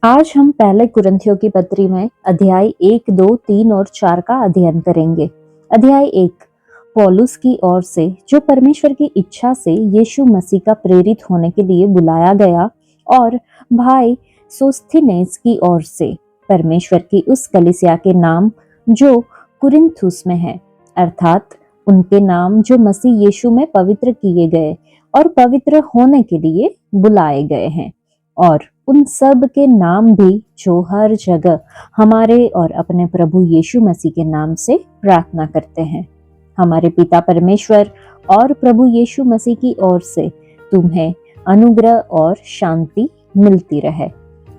आज हम पहले कुरिन्थियों की पत्री में अध्याय 1, 2, 3 और 4 का अध्ययन करेंगे। अध्याय 1 पौलुस की ओर से, जो परमेश्वर की इच्छा से यीशु मसीह का प्रेरित होने के लिए बुलाया गया, और भाई सोस्थिनेस की ओर से, परमेश्वर की उस कलीसिया के नाम जो कुरिन्थुस में है, अर्थात उनके नाम जो मसीह यीशु में पवित्र किए गए और पवित्र होने के लिए बुलाए गए हैं, और उन सब के नाम भी जो हर जगह हमारे और अपने प्रभु यीशु मसीह के नाम से प्रार्थना करते हैं। हमारे पिता परमेश्वर और प्रभु यीशु मसीह की ओर से तुम्हें अनुग्रह और शांति मिलती रहे।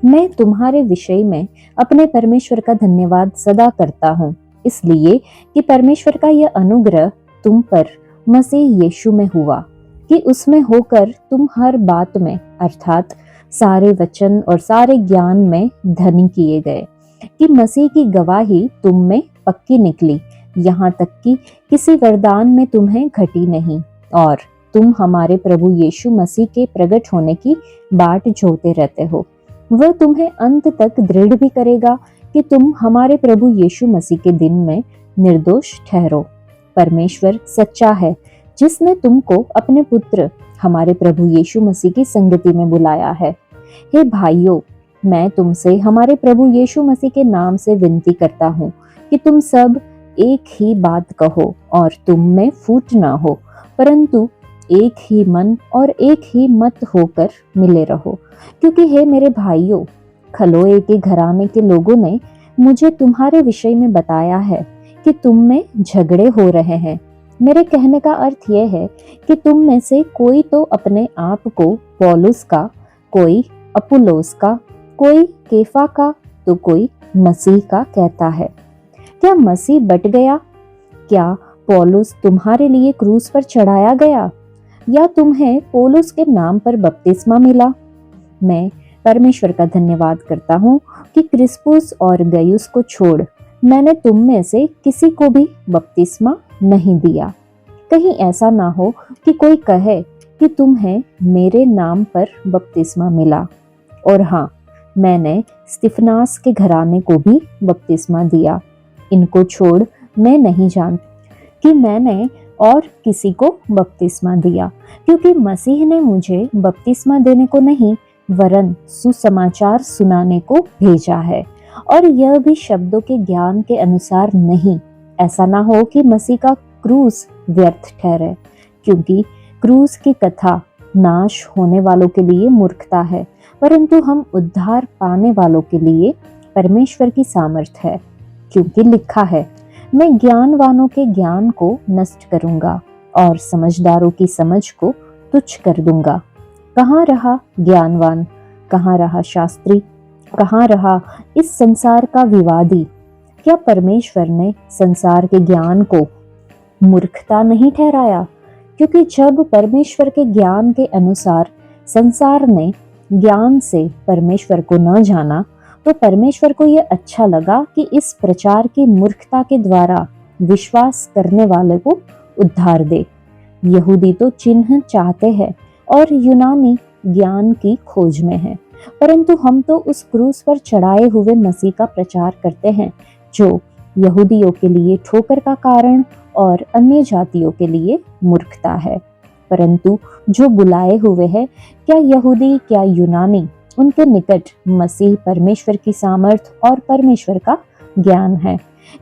मैं तुम्हारे विषय में अपने परमेश्वर का धन्यवाद सदा करता हूँ, इसलिए कि परमेश्वर का यह अनुग्रह तुम पर मसीह यीशु में हुआ, कि उसमें होकर तुम हर बात में, अर्थात सारे वचन और सारे ज्ञान में धनी किए गए, कि मसीह की गवाही तुम में पक्की निकली, यहाँ तक कि किसी वरदान में तुम्हें घटी नहीं, और तुम हमारे प्रभु यीशु मसीह के प्रकट होने की बाट जोहते रहते हो। वह तुम्हें अंत तक दृढ़ भी करेगा कि तुम हमारे प्रभु यीशु मसीह के दिन में निर्दोष ठहरो। परमेश्वर सच्चा है, जिसने तुमको अपने पुत्र हमारे प्रभु यीशु मसीह की संगति में बुलाया है। हे भाइयों, मैं तुमसे हमारे प्रभु यीशु मसीह के नाम से विनती करता हूँ कि तुम सब एक ही बात कहो और तुम में फूट ना हो, परंतु एक ही मन और एक ही मत होकर मिले रहो। क्योंकि हे मेरे भाइयों, खलोए के घराने के लोगों ने मुझे तुम्हारे विषय में बताया है कि तुम में झगड़े हो रहे हैं। मेरे कहने का अर्थ यह है कि तुम में से कोई तो अपने आप को पौलुस का, कोई अपुल्लोस का, कोई केफा का, तो कोई मसीह का कहता है। क्या मसीह बट गया? क्या पौलुस तुम्हारे लिए क्रूस पर चढ़ाया गया, या तुम्हें पौलुस के नाम पर बपतिस्मा मिला? मैं परमेश्वर का धन्यवाद करता हूँ कि क्रिस्पुस और गयुस को छोड़ मैंने तुम में से किसी को भी बपतिस्मा नहीं दिया। कहीं ऐसा ना हो कि कोई कहे कि तुम्हें मेरे नाम पर बपतिस्मा मिला। और हाँ, मैंने स्तिफनास के घराने को भी बपतिस्मा दिया। इनको छोड़ मैं नहीं जानती कि मैंने और किसी को बपतिस्मा दिया, क्योंकि मसीह ने मुझे बपतिस्मा देने को नहीं, वरन सुसमाचार सुनाने को भेजा है, और यह भी शब्दों के ज्ञान के अनुसार नहीं, ऐसा ना हो कि मसीह का क्रूस व्यर्थ ठहरे। क्योंकि क्रूस की कथा नाश होने वालों के लिए मूर्खता है, परंतु हम उद्धार पाने वालों के लिए परमेश्वर की सामर्थ है। क्योंकि लिखा है, मैं ज्ञानवानों के ज्ञान को नष्ट करूंगा और समझदारों की समझ को तुच्छ कर दूंगा। कहाँ रहा ज्ञानवान? कहाँ रहा शास्त्री? कहाँ रहा इस संसार का विवादी? क्या परमेश्वर ने संसार के ज्ञान को मूर्खता नहीं ठहराया? क्योंकि जब परमेश्वर के ज्ञान के अनुसार संसार ने ज्ञान से परमेश्वर को न जाना, तो परमेश्वर को यह अच्छा लगा कि इस प्रचार की मूर्खता के द्वारा विश्वास करने वाले को उद्धार दे। यहूदी तो चिन्ह चाहते हैं और यूनानी ज्ञान की खोज में है, परंतु हम तो उस क्रूस पर चढ़ाए हुए मसीह का प्रचार करते हैं, जो यहूदियों के लिए ठोकर का कारण और अन्य जातियों के लिए मूर्खता है। परंतु जो बुलाए हुए हैं, क्या यहूदी क्या यूनानी, उनके निकट मसीह परमेश्वर की सामर्थ और परमेश्वर का ज्ञान है।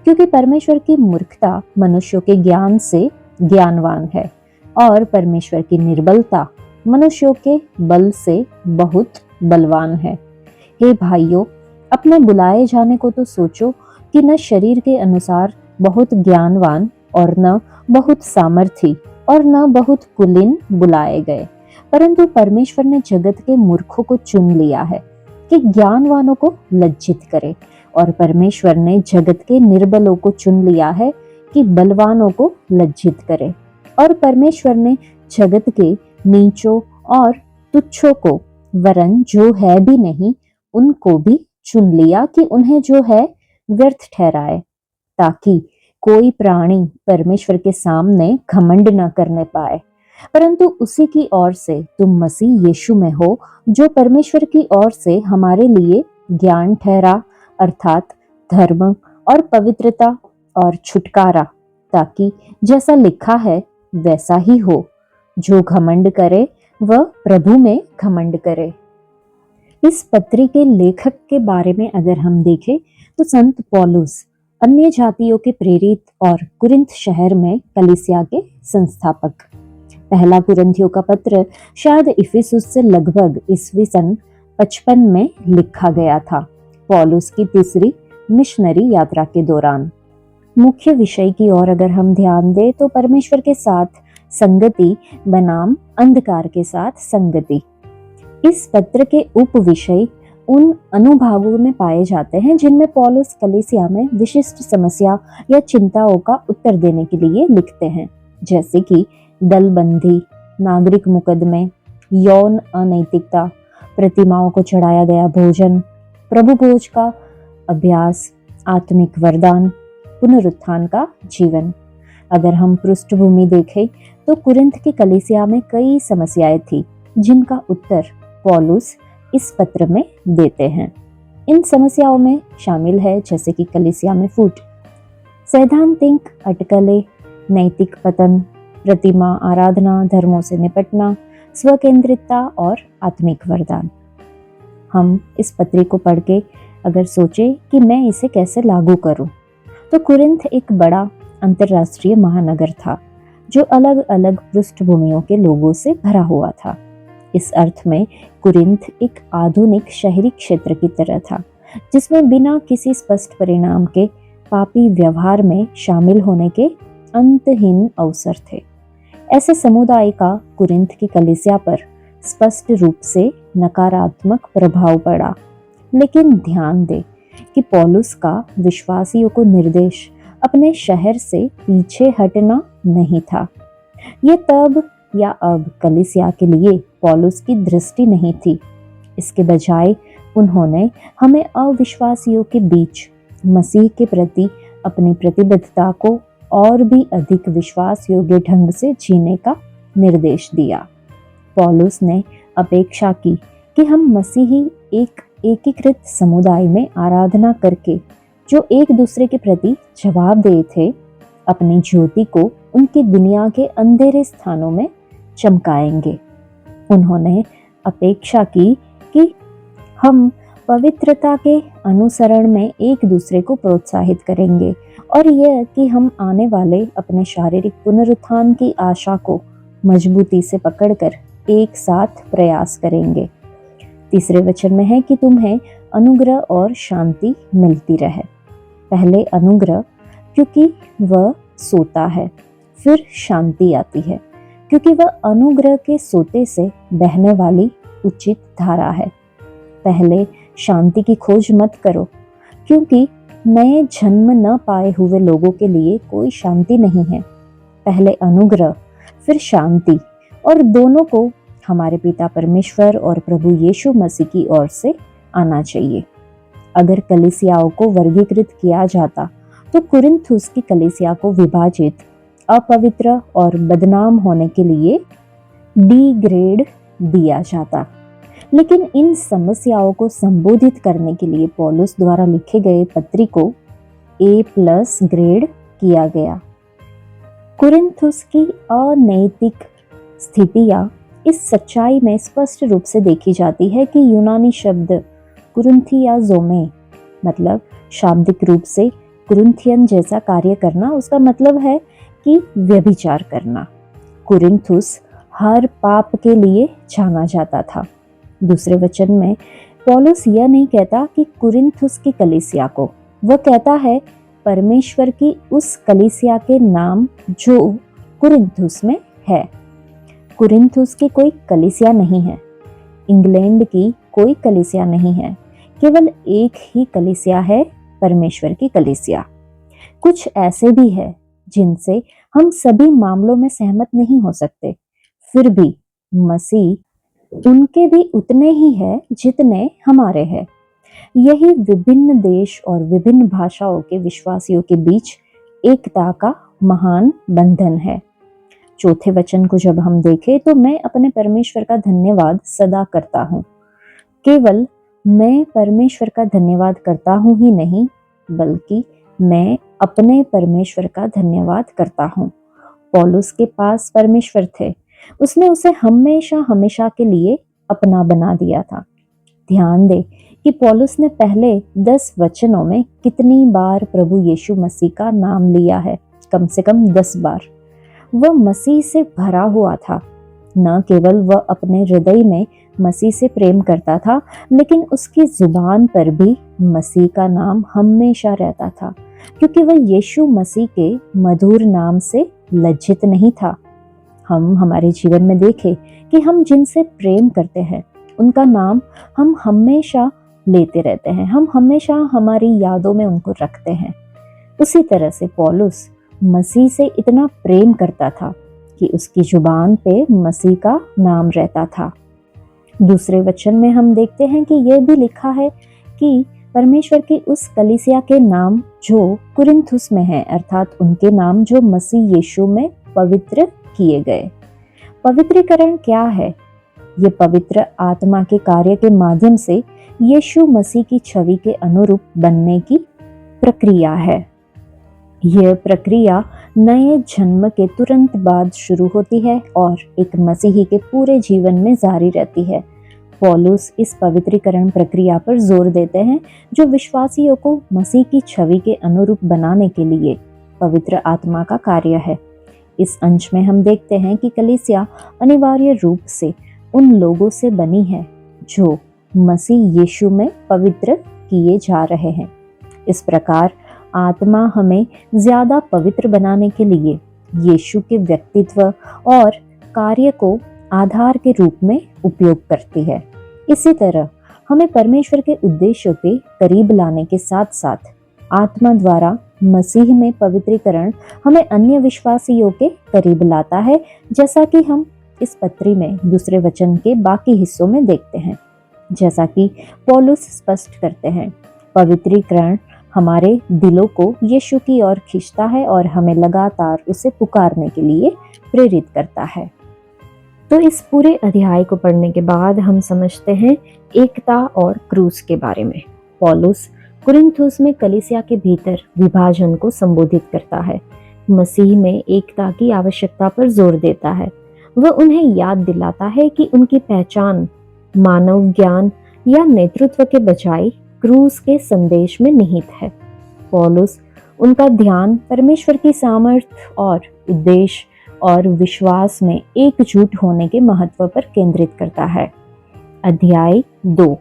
क्योंकि परमेश्वर की मूर्खता मनुष्यों के ज्ञान से ज्ञानवान है, और परमेश्वर की निर्बलता मनुष्यों के बल से बहुत बलवान है। हे भाइयों, अपने बुलाए जाने को तो सोचो कि न शरीर के अनुसार बहुत ज्ञानवान और न बहुत सामर्थी और न बहुत कुलीन बुलाए गए, परंतु परमेश्वर ने जगत के मूर्खों को चुन लिया है कि ज्ञानवानों को लज्जित करे, और परमेश्वर ने जगत के निर्बलों को चुन लिया है कि बलवानों को लज्जित करे, और परमेश्वर ने जगत के नीचों और तुच्छों को, वरन जो है भी नहीं, उनको भी चुन लिया कि उन्हें जो है व्यर्थ ठहराए, ताकि कोई प्राणी परमेश्वर के सामने घमंड न करने पाए। परंतु उसी की ओर से तुम मसीह यीशु में हो, जो परमेश्वर की ओर से हमारे लिए ज्ञान ठहरा, अर्थात धर्म और पवित्रता और छुटकारा, ताकि जैसा लिखा है वैसा ही हो। जो घमंड करे वह प्रभु में घमंड करे। इस पत्री के लेखक के बारे में अगर हम देखें तो संत पौलुस अन्य जातियों के प्रेरित और कुरिन्थ शहर में कलीसिया के संस्थापक। पहला कुरिन्थियों का पत्र शायद इफिसुस से लगभग ईस्वी सन 55 में लिखा गया था, पौलुस की तीसरी मिशनरी यात्रा के दौरान। मुख्य विषय की ओर अगर हम ध्यान दें तो परमेश्वर के साथ संगति बनाम अंधकार के साथ संगति। इस पत्र के उप विषय उन अनुभागों में पाए जाते हैं जिनमें पौलुस कलीसिया में विशिष्ट समस्या या चिंताओं का उत्तर देने के लिए लिखते हैं, जैसे कि दलबंदी, नागरिक मुकदमे, यौन अनैतिकता, प्रतिमाओं को चढ़ाया गया भोजन, प्रभु भोज का अभ्यास, आत्मिक वरदान, पुनरुत्थान का जीवन। अगर हम पृष्ठभूमि देखें तो कुरिन्थ की कलीसिया में कई समस्याएं थी जिनका उत्तर पौलुस इस पत्र में देते हैं। इन समस्याओं में शामिल है जैसे कि कलीसिया में फूट, सैद्धांतिक अटकलें, नैतिक पतन, प्रतिमा आराधना, धर्मों से निपटना, स्वकेंद्रितता और आत्मिक वरदान। हम इस पत्री को पढ़ के अगर सोचे कि मैं इसे कैसे लागू करूं, तो कुरिन्थ एक बड़ा अंतरराष्ट्रीय महानगर था जो अलग अलग पृष्ठभूमियों के लोगों से भरा हुआ था। इस अर्थ में कुरिन्थ एक आधुनिक शहरी क्षेत्र की तरह था जिसमें बिना किसी स्पष्ट परिणाम के पापी व्यवहार में शामिल होने के अंतहीन अवसर थे। ऐसे समुदाय का कुरिन्थ की कलीसिया पर स्पष्ट रूप से नकारात्मक प्रभाव पड़ा। लेकिन ध्यान दें कि पौलुस का विश्वासियों को निर्देश अपने शहर से पीछे हटना नहीं था। ये तब या अब कलीसिया के लिए पौलुस की दृष्टि नहीं थी। इसके बजाय उन्होंने हमें अविश्वासियों के बीच मसीह के प्रति अपनी प्रतिबद्धता को और भी अधिक विश्वास योग्य ढंग से जीने का निर्देश दिया। पौलुस ने अपेक्षा की कि हम मसीही एक एकीकृत समुदाय में आराधना करके जो एक दूसरे के प्रति जवाबदेह थे, अपनी ज्योति को उनकी दुनिया के अंधेरे स्थानों में चमकाएंगे। उन्होंने अपेक्षा की कि हम पवित्रता के अनुसरण में एक दूसरे को प्रोत्साहित करेंगे और यह कि हम आने वाले अपने शारीरिक पुनरुत्थान की आशा को मजबूती से पकड़कर एक साथ प्रयास करेंगे। तीसरे वचन में है कि तुम्हें अनुग्रह और शांति मिलती रहे। पहले अनुग्रह क्योंकि वह सोता है, फिर शांति आती है क्योंकि वह अनुग्रह के सोते से बहने वाली उचित धारा है। पहले शांति की खोज मत करो क्योंकि नए जन्म न पाए हुए लोगों के लिए कोई शांति नहीं है। पहले अनुग्रह फिर शांति, और दोनों को हमारे पिता परमेश्वर और प्रभु यीशु मसीह की ओर से आना चाहिए। अगर कलीसियाओं को वर्गीकृत किया जाता तो कुरिन्थुस की कलीसिया को विभाजित, अपवित्र और बदनाम होने के लिए डी ग्रेड दिया जाता। लेकिन इन समस्याओं को संबोधित करने के लिए पौलुस द्वारा लिखे गए पत्री को A+ ग्रेड किया गया। कुरिन्थुस की अनैतिक स्थितियां इस सच्चाई में स्पष्ट रूप से देखी जाती है कि यूनानी शब्द कुरिन्थियाज़ोमे मतलब शाब्दिक रूप से कुरिन्थियन जैसा कार्य करना, उसका मतलब है कि व्यभिचार करना। कुरिन्थुस हर पाप के लिए जाना जाता था। दूसरे वचन में पौलुस यह नहीं कहता कि कुरिन्थुस की कलीसिया को, वह कहता है परमेश्वर की उस कलीसिया के नाम जो कुरिन्थुस में है। कुरिन्थुस की कोई कलीसिया नहीं है, इंग्लैंड की कोई कलीसिया नहीं है, केवल एक ही कलीसिया है, परमेश्वर की कलीसिया। कुछ ऐसे भी है जिनसे हम सभी मामलों में सहमत नहीं हो सकते, फिर भी मसीह उनके भी उतने ही है जितने हमारे हैं। यही विभिन्न देश और विभिन्न भाषाओं के विश्वासियों के बीच एकता का महान बंधन है। चौथे वचन को जब हम देखें तो मैं अपने परमेश्वर का धन्यवाद सदा करता हूँ, केवल मैं परमेश्वर का धन्यवाद करता हूँ ही नहीं, बल्कि मैं अपने परमेश्वर का धन्यवाद करता हूँ। पौलुस के पास परमेश्वर थे, उसने उसे हमेशा हमेशा के लिए अपना बना दिया था। ध्यान दे कि पौलुस ने पहले 10 वचनों में कितनी बार प्रभु यीशु मसीह का नाम लिया है। कम से कम 10 बार। वह मसीह से भरा हुआ था। न केवल वह अपने हृदय में मसीह से प्रेम करता था, लेकिन उसकी जुबान पर भी मसीह का नाम हमेशा रहता था, क्योंकि वह यीशु मसीह के मधुर नाम से लज्जित नहीं था। हम हमारे जीवन में देखें कि हम जिनसे प्रेम करते हैं उनका नाम हम हमेशा लेते रहते हैं, हम हमेशा हमारी यादों में उनको रखते हैं। उसी तरह से पौलुस मसीह से इतना प्रेम करता था कि उसकी जुबान पे मसीह का नाम रहता था। दूसरे वचन में हम देखते हैं कि यह भी लिखा है कि परमेश्वर की उस कलीसिया के नाम जो कुरिन्थुस में है, अर्थात उनके नाम जो मसीह यीशु में पवित्र किए गए। पवित्रीकरण क्या है? ये पवित्र आत्मा के कार्य के माध्यम से यीशु मसीह की छवि के अनुरूप बनने की प्रक्रिया है। यह प्रक्रिया नए जन्म के तुरंत बाद शुरू होती है और एक मसीही के पूरे जीवन में जारी रहती है। पौलुस इस पवित्रीकरण प्रक्रिया पर जोर देते हैं, जो विश्वासियों को मसीह की छवि के अनुरूप बनाने के लिए पवित्र आत्मा का कार्य है। इस अंश में हम देखते हैं कि कलीसिया अनिवार्य रूप से उन लोगों से बनी है जो मसीह यीशु में पवित्र किए जा रहे हैं। इस प्रकार आत्मा हमें ज्यादा पवित्र बनाने के लिए यीशु के व्यक्तित्व और कार्य को आधार के रूप में उपयोग करती है। इसी तरह हमें परमेश्वर के उद्देश्यों के करीब लाने के साथ साथ आत्मा द्वारा मसीह में पवित्रीकरण हमें अन्य विश्वासियों के करीब लाता है, जैसा कि हम इस पत्री में दूसरे वचन के बाकी हिस्सों में देखते हैं। जैसा कि पौलुस स्पष्ट करते हैं, पवित्रीकरण हमारे दिलों को यीशु की ओर खींचता है और हमें लगातार उसे पुकारने के लिए प्रेरित करता है। तो इस पूरे अध्याय को पढ़ने के बाद हम समझते हैं एकता और क्रूस के बारे में। पौलुस कुरिन्थुस में कलीसिया के भीतर विभाजन को संबोधित करता है, मसीह में एकता की आवश्यकता पर जोर देता है। वह उन्हें याद दिलाता है कि उनकी पहचान मानव ज्ञान या नेतृत्व के बजाय क्रूस के संदेश में निहित है। पौलुस उनका ध्यान परमेश्वर की सामर्थ्य और उद्देश्य और विश्वास में एकजुट होने के महत्व पर केंद्रित करता है। अध्याय 2।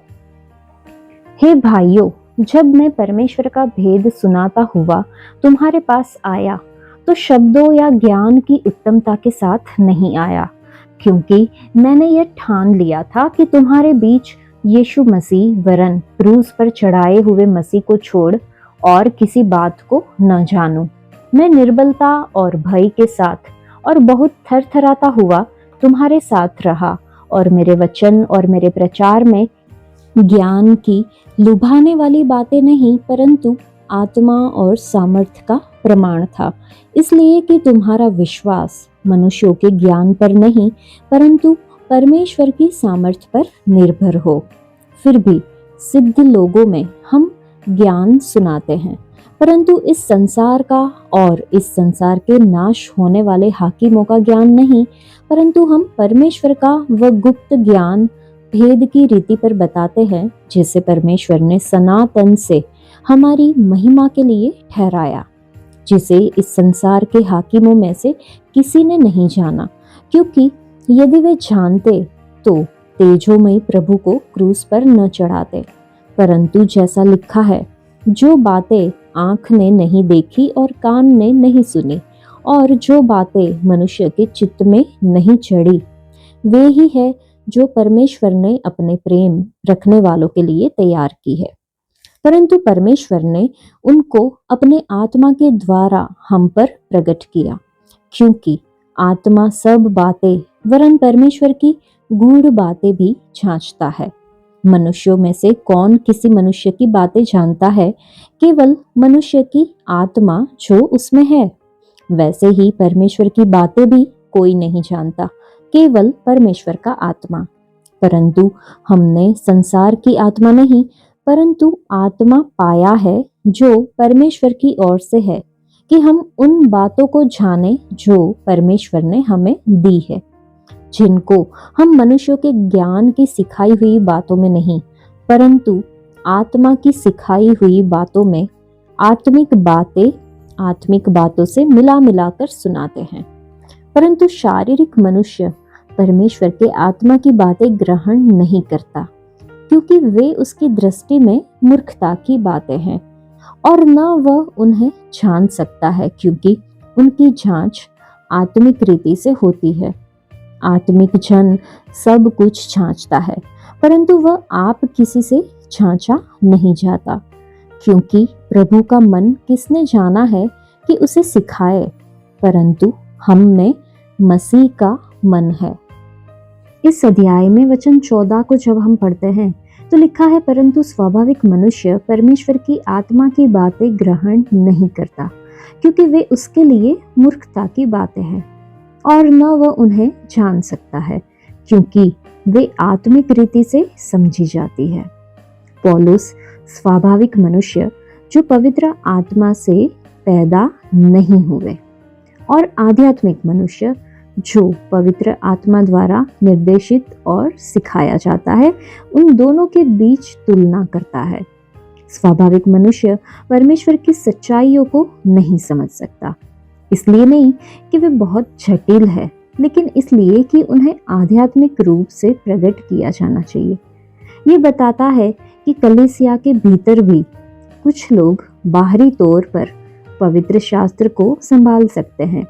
हे भाइयों, जब मैं परमेश्वर का भेद सुनाता हुआ तुम्हारे पास आया तो शब्दों या ज्ञान की उत्तमता के साथ नहीं आया, क्योंकि मैंने यह ठान लिया था कि तुम्हारे बीच यीशु मसीह वरन क्रूस पर चढ़ाए हुए मसीह को छोड़ और किसी बात को न जानूं। मैं निर्बलता और भय के साथ और बहुत थरथराता हुआ तुम्हारे साथ रहा, और मेरे वचन और मेरे प्रचार में ज्ञान की लुभाने वाली बातें नहीं, परंतु आत्मा और सामर्थ्य का प्रमाण था, इसलिए कि तुम्हारा विश्वास मनुष्यों के ज्ञान पर नहीं, परंतु परमेश्वर की सामर्थ्य पर निर्भर हो। फिर भी सिद्ध लोगों में हम ज्ञान सुनाते हैं, परंतु इस संसार का और इस संसार के नाश होने वाले हाकिमों का ज्ञान नहीं, परंतु हम परमेश्वर का वह गुप्त ज्ञान भेद की रीति पर बताते हैं, जिसे परमेश्वर ने सनातन से हमारी महिमा के लिए ठहराया, जिसे इस संसार के हाकिमों में से किसी ने नहीं जाना, क्योंकि यदि वे जानते तो तेजोमय प्रभु को क्रूस पर न चढ़ाते। परंतु जैसा लिखा है, जो बातें आंख ने नहीं देखी और कान ने नहीं सुनी, और जो बातें मनुष्य के चित्त में नहीं चढ़ी, वे ही है जो परमेश्वर ने अपने प्रेम रखने वालों के लिए तैयार की है। परंतु परमेश्वर ने उनको अपने आत्मा के द्वारा हम पर प्रकट किया, क्योंकि आत्मा सब बातें वरन परमेश्वर की गूढ़ बातें भी जांचता है। मनुष्यों में से कौन किसी मनुष्य की बातें जानता है? केवल मनुष्य की आत्मा जो उसमें है। वैसे ही परमेश्वर की बातें भी कोई नहीं जानता, केवल परमेश्वर का आत्मा। परंतु हमने संसार की आत्मा नहीं परंतु आत्मा पाया है जो परमेश्वर की ओर से है, कि हम उन बातों को जाने जो परमेश्वर ने हमें दी है, जिनको हम मनुष्यों के ज्ञान की सिखाई हुई बातों में नहीं परंतु आत्मा की सिखाई हुई बातों में आत्मिक बातों से मिला मिलाकर सुनाते हैं। परंतु शारीरिक मनुष्य परमेश्वर के आत्मा की बातें ग्रहण नहीं करता, क्योंकि वे उसकी दृष्टि में मूर्खता की बातें हैं और न वह उन्हें जान सकता है, क्योंकि उनकी जांच आत्मिक रीति से होती है। आत्मिक जन सब कुछ जांचता है, परंतु वह आप किसी से जांचा नहीं जाता, क्योंकि प्रभु का मन किसने जाना है कि उसे सिखाए, परंतु हम में मसीह का मन है। इस अध्याय में वचन 14 को जब हम पढ़ते हैं तो लिखा है, परंतु स्वाभाविक मनुष्य परमेश्वर की आत्मा की बातें ग्रहण नहीं करता, क्योंकि वे उसके लिए मूर्खता की बातें हैं और न वह उन्हें जान सकता है, क्योंकि वे आत्मिक रीति से समझी जाती है। पौलुस स्वाभाविक मनुष्य जो पवित्र आत्मा से पैदा नहीं हुए और आध्यात्मिक मनुष्य जो पवित्र आत्मा द्वारा निर्देशित और सिखाया जाता है, उन दोनों के बीच तुलना करता है। स्वाभाविक मनुष्य परमेश्वर की सच्चाइयों को नहीं समझ सकता, इसलिए नहीं कि वे बहुत जटिल है, लेकिन इसलिए कि उन्हें आध्यात्मिक रूप से प्रकट किया जाना चाहिए। ये बताता है कि कलीसिया के भीतर भी कुछ लोग बाहरी तौर पर पवित्र शास्त्र को संभाल सकते हैं,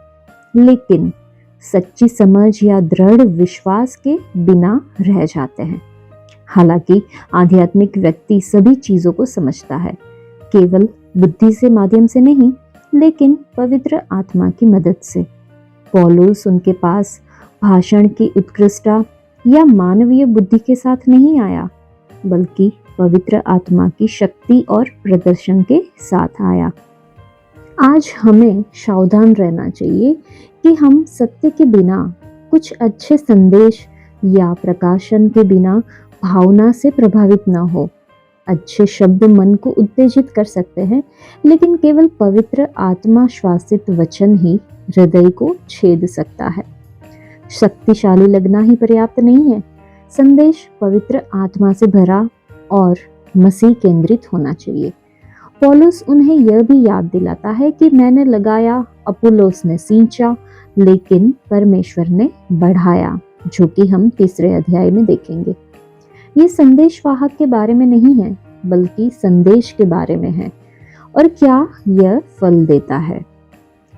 लेकिन सच्ची समझ या दृढ़ विश्वास के बिना रह जाते हैं। हालांकि आध्यात्मिक व्यक्ति सभी चीजों को समझता है, केवल बुद्धि से माध्यम से नहीं, लेकिन पवित्र आत्मा की मदद से। पौलुस उनके पास भाषण की उत्कृष्टता या मानवीय बुद्धि के साथ नहीं आया, बल्कि पवित्र आत्मा की शक्ति और प्रदर्शन के साथ आया। आज हमें सावधान रहना चाहिए कि हम सत्य के बिना, कुछ अच्छे संदेश या प्रकाशन के बिना भावना से प्रभावित न हो। अच्छे शब्द मन को उत्तेजित कर सकते हैं, लेकिन केवल पवित्र आत्मा श्वासित वचन ही हृदय को छेद सकता है। शक्तिशाली लगना ही पर्याप्त नहीं है, संदेश पवित्र आत्मा से भरा और मसीह केंद्रित होना चाहिए। पौलुस उन्हें यह भी याद दिलाता है कि मैंने लगाया, अपुल्लोस ने सींचा, लेकिन परमेश्वर ने बढ़ाया, जो कि हम 3 अध्याय में देखेंगे। ये संदेश वाहक के बारे में नहीं है, बल्कि संदेश के बारे में है और क्या यह फल देता है।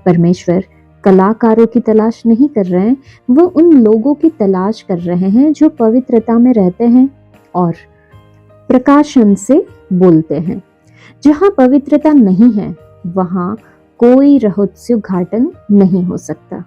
परमेश्वर कलाकारों की तलाश नहीं कर रहे हैं, वो उन लोगों की तलाश कर रहे हैं जो पवित्रता में रहते हैं और प्रकाशन से बोलते हैं। जहाँ पवित्रता नहीं है, वहाँ कोई रहस्योद्घाटन नहीं हो सकता।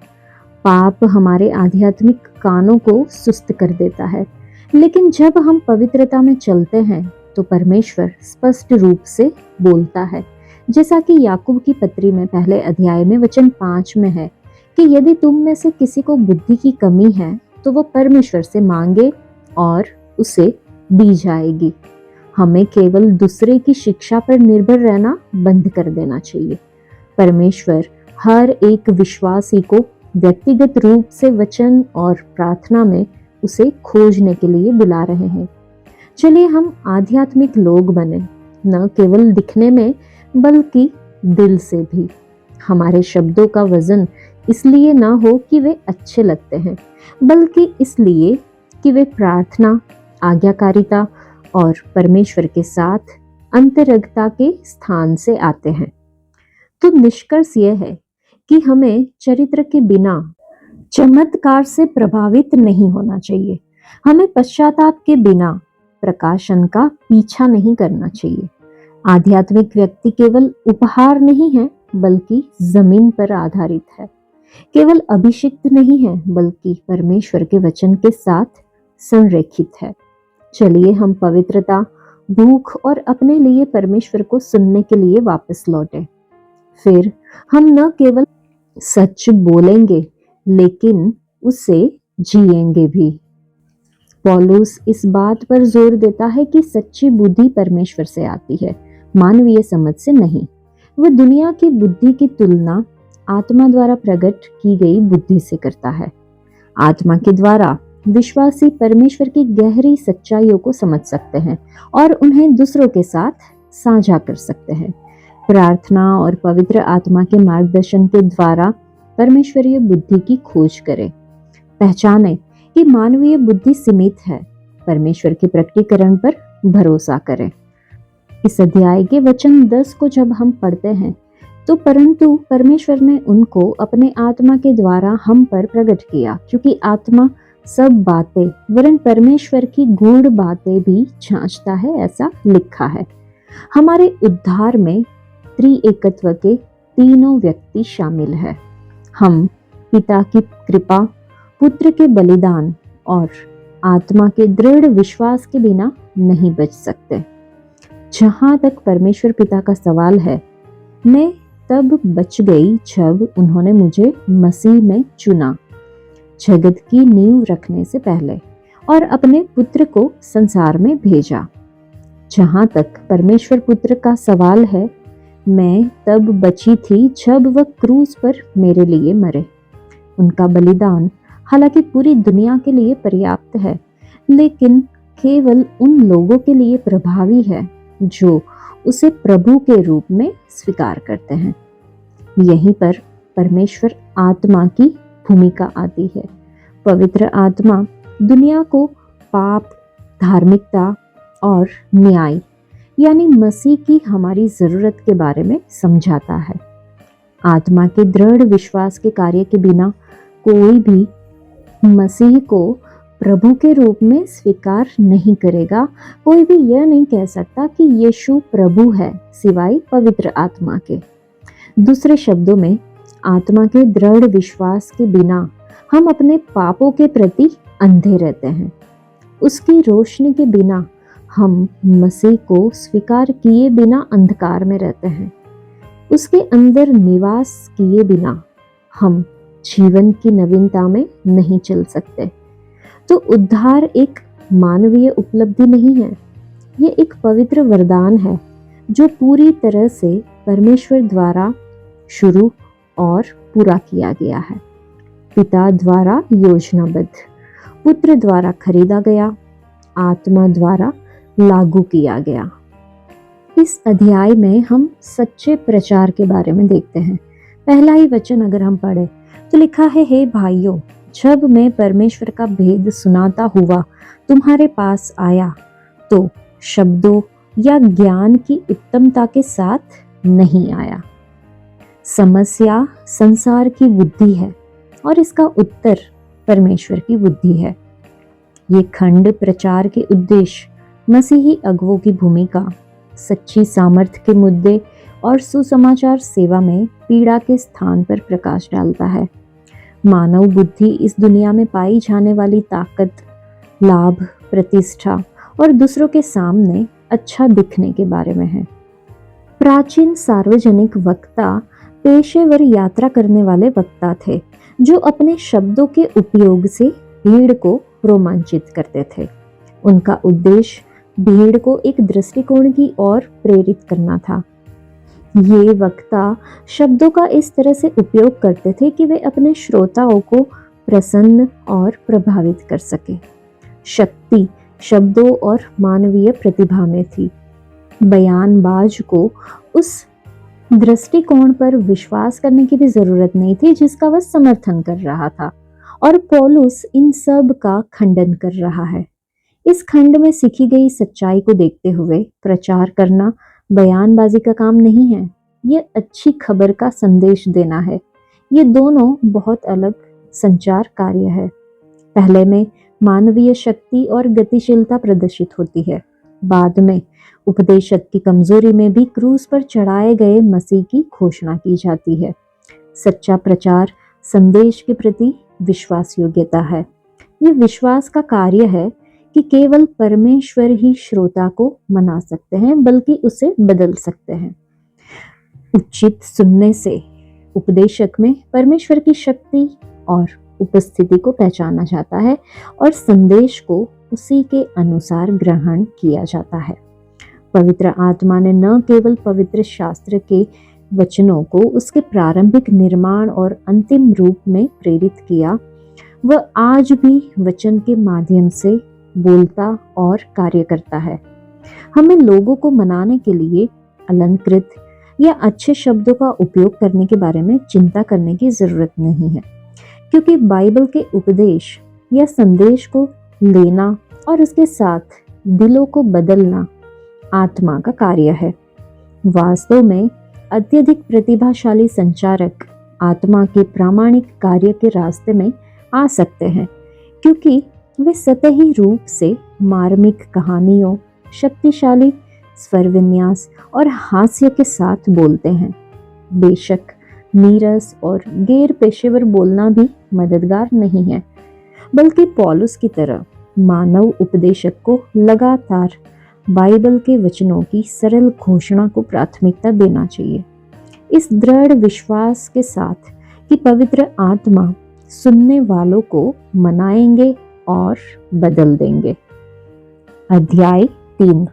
पाप हमारे आध्यात्मिक कानों को सुस्त कर देता है, लेकिन जब हम पवित्रता में चलते हैं तो परमेश्वर स्पष्ट रूप से बोलता है, जैसा कि याकूब की पत्री में 1 अध्याय में वचन 5 में है कि यदि तुम में से किसी को बुद्धि की कमी है तो वो परमेश्वर से मांगे और उसे दी जाएगी। हमें केवल दूसरे की शिक्षा पर निर्भर रहना बंद कर देना चाहिए। परमेश्वर हर एक विश्वासी को व्यक्तिगत रूप से वचन और प्रार्थना में उसे खोजने के लिए बुला रहे हैं। चलिए हम आध्यात्मिक लोग बने, न केवल दिखने में बल्कि दिल से भी। हमारे शब्दों का वजन इसलिए ना हो कि वे अच्छे लगते हैं, बल्कि इसलिए कि वे प्रार्थना, आज्ञाकारिता और परमेश्वर के साथ अंतरंगता के स्थान से आते हैं। तो निष्कर्ष यह है कि हमें चरित्र के बिना चमत्कार से प्रभावित नहीं होना चाहिए। हमें पश्चाताप के बिना प्रकाशन का पीछा नहीं करना चाहिए। आध्यात्मिक व्यक्ति केवल उपहार नहीं है, बल्कि जमीन पर आधारित है। केवल अभिषिक्त नहीं है, बल्कि परमेश्वर के वचन के साथ संरेखित है। चलिए हम पवित्रता, भूख और अपने लिए परमेश्वर को सुनने के लिए वापस लौटे। फिर हम न केवल सच बोलेंगे, लेकिन उसे जिएंगे भी। पौलुस इस बात पर जोर देता है कि सच्ची बुद्धि परमेश्वर से आती है, मानवीय समझ से नहीं। वह दुनिया की बुद्धि की तुलना आत्मा द्वारा प्रकट की गई बुद्धि से करता है। आत्मा के द्वारा विश्वासी परमेश्वर की गहरी सच्चाइयों को समझ सकते हैं और उन्हें दूसरों के साथ साझा कर सकते हैं। प्रार्थना और पवित्र आत्मा के मार्गदर्शन के द्वारा परमेश्वरीय बुद्धि की खोज करें। पहचानें कि मानवीय बुद्धि सीमित है। परमेश्वर के प्रकटीकरण पर भरोसा करें। इस अध्याय के वचन 10 को जब हम पढ़ते हैं तो परंतु परमेश्वर ने उनको अपने आत्मा के द्वारा हम पर प्रकट किया, क्योंकि आत्मा सब बातें वरन परमेश्वर की गूढ़ बातें भी जांचता है, ऐसा लिखा है। हमारे उद्धार में त्रिएकत्व के तीनों व्यक्ति शामिल है। हम पिता की कृपा, पुत्र के बलिदान और आत्मा के दृढ़ विश्वास के बिना नहीं बच सकते। जहां तक परमेश्वर पिता का सवाल है, मैं तब बच गई जब उन्होंने मुझे मसीह में चुना, जगत की नींव रखने से पहले, और अपने पुत्र को संसार में भेजा। जहां तक परमेश्वर पुत्र का सवाल है, मैं तब बची थी जब वह क्रूस पर मेरे लिए मरे। उनका बलिदान हालांकि पूरी दुनिया के लिए पर्याप्त है, लेकिन केवल उन लोगों के लिए प्रभावी है जो उसे प्रभु के रूप में स्वीकार करते हैं। यहीं पर परमेश्वर आत्मा की भूमिका आती है। पवित्र आत्मा दुनिया को पाप, धार्मिकता और न्याय यानी मसीह की हमारी जरूरत के बारे में समझाता है। आत्मा के दृढ़ विश्वास के कार्य के बिना कोई भी मसीह को प्रभु के रूप में स्वीकार नहीं करेगा। कोई भी यह नहीं कह सकता कि यीशु प्रभु है सिवाय पवित्र आत्मा के। दूसरे शब्दों में, आत्मा के दृढ़ विश्वास के बिना हम अपने पापों के प्रति अंधे रहते हैं। उसकी रोशनी के बिना हम मसीह को स्वीकार किए बिना अंधकार में रहते हैं। उसके अंदर निवास किए बिना हम जीवन की नवीनता में नहीं चल सकते। तो उद्धार एक मानवीय उपलब्धि नहीं है, ये एक पवित्र वरदान है जो पूरी तरह से परमेश्वर द्वारा शुरू और पूरा किया गया है। पिता द्वारा योजनाबद्ध, पुत्र द्वारा खरीदा गया, आत्मा द्वारा लागू किया गया। इस अध्याय में हम सच्चे प्रचार के बारे में देखते हैं। पहला ही वचन अगर हम पढ़े तो लिखा है, हे भाइयों, जब मैं परमेश्वर का भेद सुनाता हुआ तुम्हारे पास आया तो शब्दों या ज्ञान की उत्तमता के साथ नहीं आया। समस्या संसार की बुद्धि है और इसका उत्तर परमेश्वर की बुद्धि है। ये खंड प्रचार के उद्देश्य, मसीही अगुवों की भूमिका, सच्ची सामर्थ्य के मुद्दे और सुसमाचार सेवा में पीड़ा के स्थान पर प्रकाश डालता है। मानव बुद्धि इस दुनिया में पाई जाने वाली ताकत, लाभ, प्रतिष्ठा और दूसरों के सामने अच्छा दिखने के बारे में है। प्राचीन सार्वजनिक वक्ता पेशेवर यात्रा करने वाले वक्ता थे जो अपने शब्दों के उपयोग से भीड़ को रोमांचित करते थे। उनका उद्देश्य भीड़ को एक दृष्टिकोण की ओर प्रेरित करना था। ये वक्ता शब्दों का इस तरह से उपयोग करते थे कि वे अपने श्रोताओं को प्रसन्न और प्रभावित कर सके। शक्ति शब्दों और मानवीय प्रतिभा में थी। बयानबाज को उस दृष्टिकोण पर विश्वास करने की भी जरूरत नहीं थी जिसका वह समर्थन कर रहा था, और पौलुस इन सब का खंडन कर रहा है। इस खंड में सीखी गई सच्चाई को देखते हुए प्रचार करना बयानबाजी का काम नहीं है, ये अच्छी खबर का संदेश देना है। ये दोनों बहुत अलग संचार कार्य है। पहले में मानवीय शक्ति और गतिशीलता प्रदर्शित होती है, बाद में उपदेशक की कमजोरी में भी क्रूस पर चढ़ाए गए मसीह की घोषणा की जाती है। सच्चा प्रचार संदेश के प्रति विश्वास योग्यता है। ये विश्वास का कार्य है कि केवल परमेश्वर ही श्रोता को मना सकते हैं, बल्कि उसे बदल सकते हैं। उचित सुनने से उपदेशक में परमेश्वर की शक्ति और उपस्थिति को पहचाना जाता है और संदेश को उसी के अनुसार ग्रहण किया जाता है। पवित्र आत्मा ने न केवल पवित्र शास्त्र के वचनों को उसके प्रारंभिक निर्माण और अंतिम रूप में प्रेरित किया, वह आज भी वचन के माध्यम से बोलता और कार्य करता है। हमें लोगों को मनाने के लिए अलंकृत या अच्छे शब्दों का उपयोग करने के बारे में चिंता करने की जरूरत नहीं है, क्योंकि बाइबल के उपदेश या संदेश को लेना और उसके साथ दिलों को बदलना आत्मा का कार्य है। वास्तव में अत्यधिक प्रतिभाशाली संचारक आत्मा के प्रामाणिक कार्य के रास्ते में आ सकते हैं, क्योंकि वे सतही रूप से मार्मिक कहानियों, शक्तिशाली स्वर विन्यास और हास्य के साथ बोलते हैं। बेशक नीरस और गैर पेशेवर बोलना भी मददगार नहीं है, बल्कि पौलुस की तरह मानव उपदेशक को लगातार बाइबल के वचनों की सरल घोषणा को प्राथमिकता देना चाहिए, इस दृढ़ विश्वास के साथ कि पवित्र आत्मा सुनने वालों को मनाएंगे और बदल देंगे। अध्याय 3।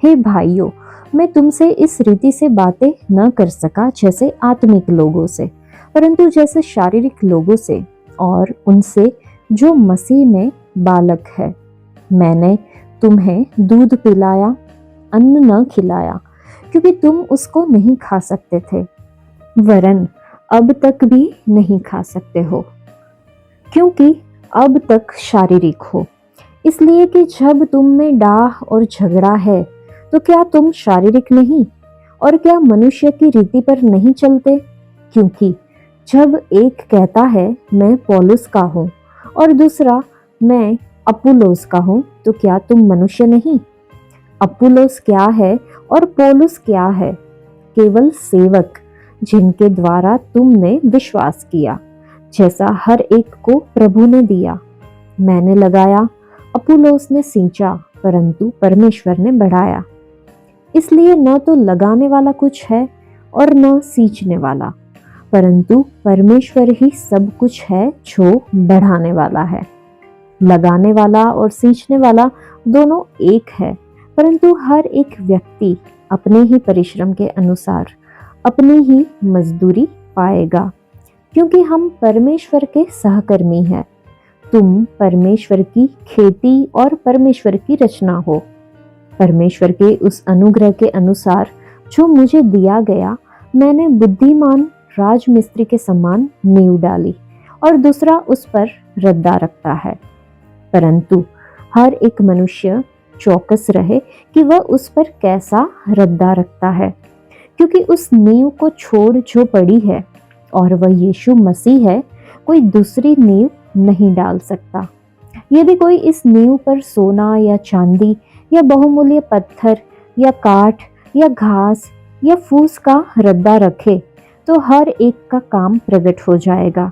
हे भाइयों, मैं तुमसे इस रीति से बातें न कर सका जैसे आत्मिक लोगों से, परंतु जैसे शारीरिक लोगों से और उनसे जो मसीह में बालक है। मैंने तुम्हें दूध पिलाया, अन्न न खिलाया, क्योंकि तुम उसको नहीं खा सकते थे, वरन अब तक भी नहीं खा सकते हो, क्योंकि अब तक शारीरिक हो। इसलिए कि जब तुम में डाह और झगड़ा है, तो क्या तुम शारीरिक नहीं और क्या मनुष्य की रीति पर नहीं चलते? क्योंकि जब एक कहता है मैं पौलुस का हूँ और दूसरा मैं अपुल्लोस का हूँ, तो क्या तुम मनुष्य नहीं? अपुल्लोस क्या है और पौलुस क्या है? केवल सेवक, जिनके द्वारा तुमने विश्वास किया, जैसा हर एक को प्रभु ने दिया। मैंने लगाया, अपुल्लोस ने सींचा, परंतु परमेश्वर ने बढ़ाया। इसलिए न तो लगाने वाला कुछ है और न सींचने वाला, परंतु परमेश्वर ही सब कुछ है जो बढ़ाने वाला है। लगाने वाला और सींचने वाला दोनों एक है, परंतु हर एक व्यक्ति अपने ही परिश्रम के अनुसार अपनी ही मजदूरी पाएगा, क्योंकि हम परमेश्वर के सहकर्मी हैं। तुम परमेश्वर की खेती और परमेश्वर की रचना हो। परमेश्वर के उस अनुग्रह के अनुसार जो मुझे दिया गया, मैंने बुद्धिमान राजमिस्त्री के समान नींव डाली और दूसरा उस पर रद्दा रखता है। परंतु हर एक मनुष्य चौकस रहे कि वह उस पर कैसा रद्दा रखता है, क्योंकि उस नींव को छोड़ जो पड़ी है और वह यीशु मसीह है, कोई दूसरी नींव नहीं डाल सकता। यदि कोई इस नींव पर सोना या चांदी या बहुमूल्य पत्थर या काठ या घास या फूस का रद्दा रखे, तो हर एक का काम प्रकट हो जाएगा,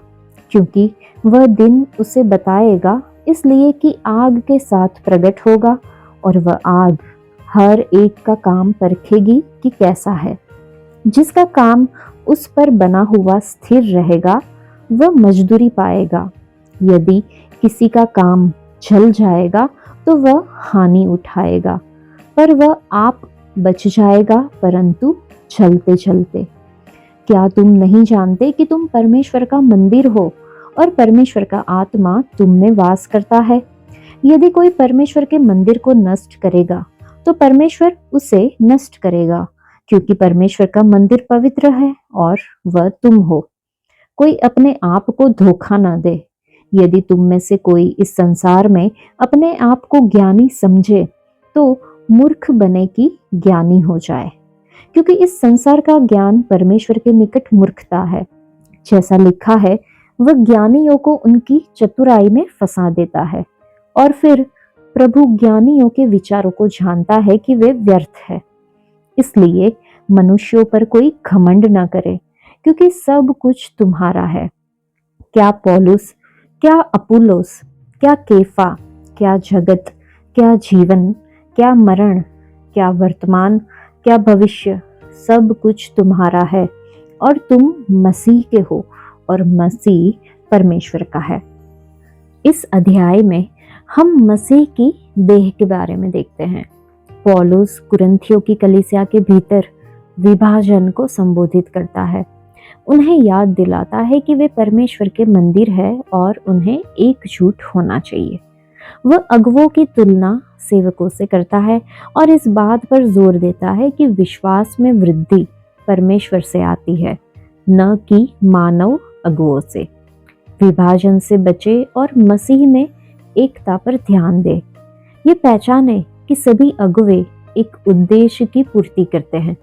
क्योंकि वह दिन उसे बताएगा, इसलिए कि आग के साथ प्रकट होगा और वह आग हर एक का काम परखेगी कि कैसा है। जिसका काम उस पर बना हुआ स्थिर रहेगा, वह मजदूरी पाएगा। यदि किसी का काम जल जाएगा, तो वह हानि उठाएगा, पर वह आप बच जाएगा, परंतु चलते चलते। क्या तुम नहीं जानते कि तुम परमेश्वर का मंदिर हो और परमेश्वर का आत्मा तुम में वास करता है? यदि कोई परमेश्वर के मंदिर को नष्ट करेगा, तो परमेश्वर उसे नष्ट करेगा, क्योंकि परमेश्वर का मंदिर पवित्र है और वह तुम हो। कोई अपने आप को धोखा न दे। यदि तुम में से कोई इस संसार में अपने आप को ज्ञानी समझे, तो मूर्ख बने कि ज्ञानी हो जाए, क्योंकि इस संसार का ज्ञान परमेश्वर के निकट मूर्खता है। जैसा लिखा है, वह ज्ञानियों को उनकी चतुराई में फंसा देता है। और फिर प्रभु ज्ञानियों के विचारों को जानता है कि वे व्यर्थ है। इसलिए मनुष्यों पर कोई घमंड न करे, क्योंकि सब कुछ तुम्हारा है। क्या पौलुस, क्या अपुल्लोस, क्या केफा, क्या जगत, क्या जीवन, क्या मरण, क्या वर्तमान, क्या भविष्य, सब कुछ तुम्हारा है और तुम मसीह के हो और मसीह परमेश्वर का है। इस अध्याय में हम मसीह की देह के बारे में देखते हैं। पौलुस कुरिन्थियों की कलीसिया के भीतर विभाजन को संबोधित करता है, उन्हें याद दिलाता है कि वे परमेश्वर के मंदिर है और उन्हें एकजुट होना चाहिए। वह अगुवों की तुलना सेवकों से करता है और इस बात पर जोर देता है कि विश्वास में वृद्धि परमेश्वर से आती है, न कि मानव अगुवों से। विभाजन से बचे और मसीह में एकता पर ध्यान दे। ये पहचाने कि सभी अगुवे एक उद्देश्य की पूर्ति करते हैं,